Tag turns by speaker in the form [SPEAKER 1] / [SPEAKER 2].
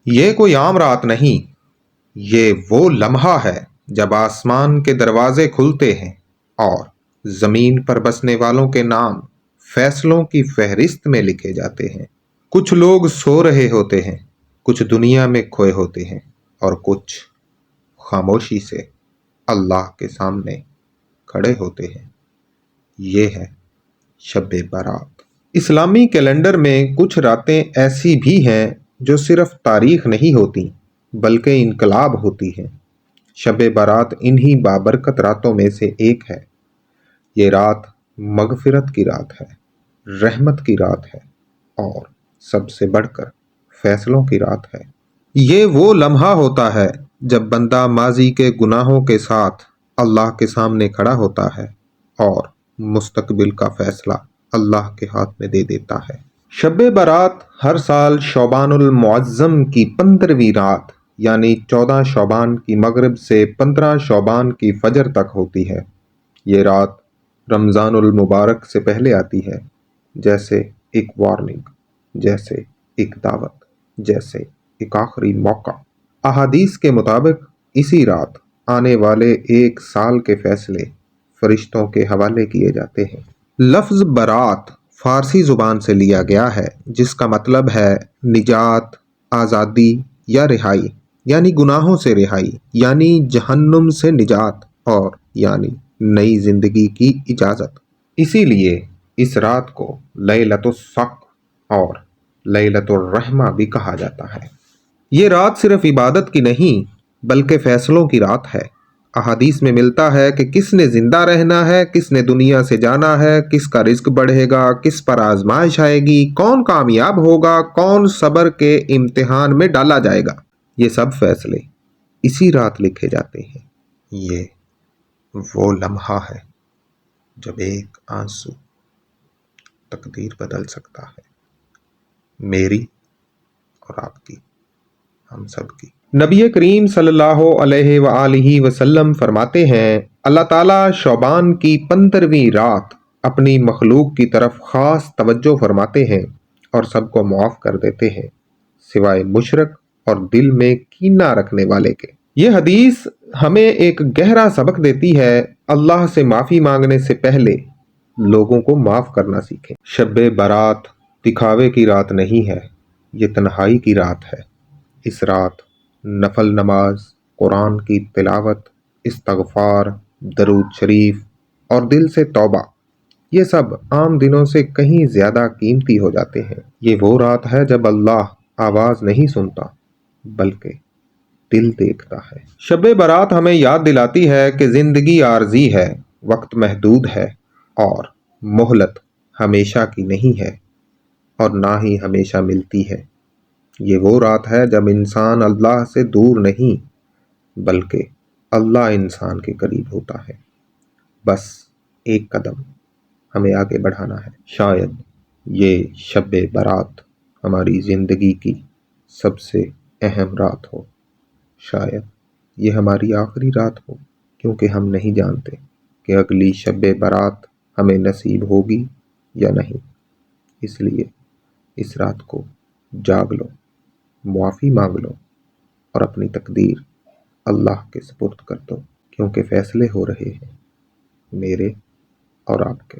[SPEAKER 1] یہ کوئی عام رات نہیں، یہ وہ لمحہ ہے جب آسمان کے دروازے کھلتے ہیں اور زمین پر بسنے والوں کے نام فیصلوں کی فہرست میں لکھے جاتے ہیں۔ کچھ لوگ سو رہے ہوتے ہیں، کچھ دنیا میں کھوئے ہوتے ہیں، اور کچھ خاموشی سے اللہ کے سامنے کھڑے ہوتے ہیں۔ یہ ہے شب برات۔ اسلامی کیلنڈر میں کچھ راتیں ایسی بھی ہیں جو صرف تاریخ نہیں ہوتی بلکہ انقلاب ہوتی ہیں۔ شب برات انہی بابرکت راتوں میں سے ایک ہے۔ یہ رات مغفرت کی رات ہے، رحمت کی رات ہے اور سب سے بڑھ کر فیصلوں کی رات ہے۔ یہ وہ لمحہ ہوتا ہے جب بندہ ماضی کے گناہوں کے ساتھ اللہ کے سامنے کھڑا ہوتا ہے اور مستقبل کا فیصلہ اللہ کے ہاتھ میں دے دیتا ہے۔ شب برات ہر سال شعبان المعظم کی 15ویں رات یعنی 14 شعبان کی مغرب سے 15 شعبان کی فجر تک ہوتی ہے۔ یہ رات رمضان المبارک سے پہلے آتی ہے، جیسے ایک وارننگ، جیسے ایک دعوت، جیسے ایک آخری موقع۔ احادیث کے مطابق اسی رات آنے والے ایک سال کے فیصلے فرشتوں کے حوالے کیے جاتے ہیں۔ لفظ برات فارسی زبان سے لیا گیا ہے جس کا مطلب ہے نجات، آزادی یا رہائی، یعنی گناہوں سے رہائی، یعنی جہنم سے نجات، اور یعنی نئی زندگی کی اجازت۔ اسی لیے اس رات کو لیلۃ الصق اور لیلۃ الرحمہ بھی کہا جاتا ہے۔ یہ رات صرف عبادت کی نہیں بلکہ فیصلوں کی رات ہے۔ احادیث میں ملتا ہے کہ کس نے زندہ رہنا ہے، کس نے دنیا سے جانا ہے، کس کا رزق بڑھے گا، کس پر آزمائش آئے گی، کون کامیاب ہوگا، کون صبر کے امتحان میں ڈالا جائے گا۔ یہ سب فیصلے اسی رات لکھے جاتے ہیں۔ یہ وہ لمحہ ہے جب ایک آنسو تقدیر بدل سکتا ہے، میری اور آپ کی، ہم سب کی۔ نبی کریم صلی اللہ علیہ وآلہ وسلم فرماتے ہیں، اللہ تعالیٰ شعبان کی 15ویں رات اپنی مخلوق کی طرف خاص توجہ فرماتے ہیں اور سب کو معاف کر دیتے ہیں سوائے مشرک اور دل میں کینہ رکھنے والے کے۔ یہ حدیث ہمیں ایک گہرا سبق دیتی ہے، اللہ سے معافی مانگنے سے پہلے لوگوں کو معاف کرنا سیکھیں۔ شب برات دکھاوے کی رات نہیں ہے، یہ تنہائی کی رات ہے۔ اس رات نفل نماز، قرآن کی تلاوت، استغفار، درود شریف اور دل سے توبہ، یہ سب عام دنوں سے کہیں زیادہ قیمتی ہو جاتے ہیں۔ یہ وہ رات ہے جب اللہ آواز نہیں سنتا بلکہ دل دیکھتا ہے۔ شب برات ہمیں یاد دلاتی ہے کہ زندگی عارضی ہے، وقت محدود ہے اور مہلت ہمیشہ کی نہیں ہے اور نہ ہی ہمیشہ ملتی ہے۔ یہ وہ رات ہے جب انسان اللہ سے دور نہیں بلکہ اللہ انسان کے قریب ہوتا ہے۔ بس ایک قدم ہمیں آگے بڑھانا ہے۔ شاید یہ شب برات ہماری زندگی کی سب سے اہم رات ہو، شاید یہ ہماری آخری رات ہو، کیونکہ ہم نہیں جانتے کہ اگلی شب برات ہمیں نصیب ہوگی یا نہیں۔ اس لیے اس رات کو جاگ لو، معافی مانگ لو اور اپنی تقدیر اللہ کے سپرد کر دو، کیونکہ فیصلے ہو رہے ہیں میرے اور آپ کے۔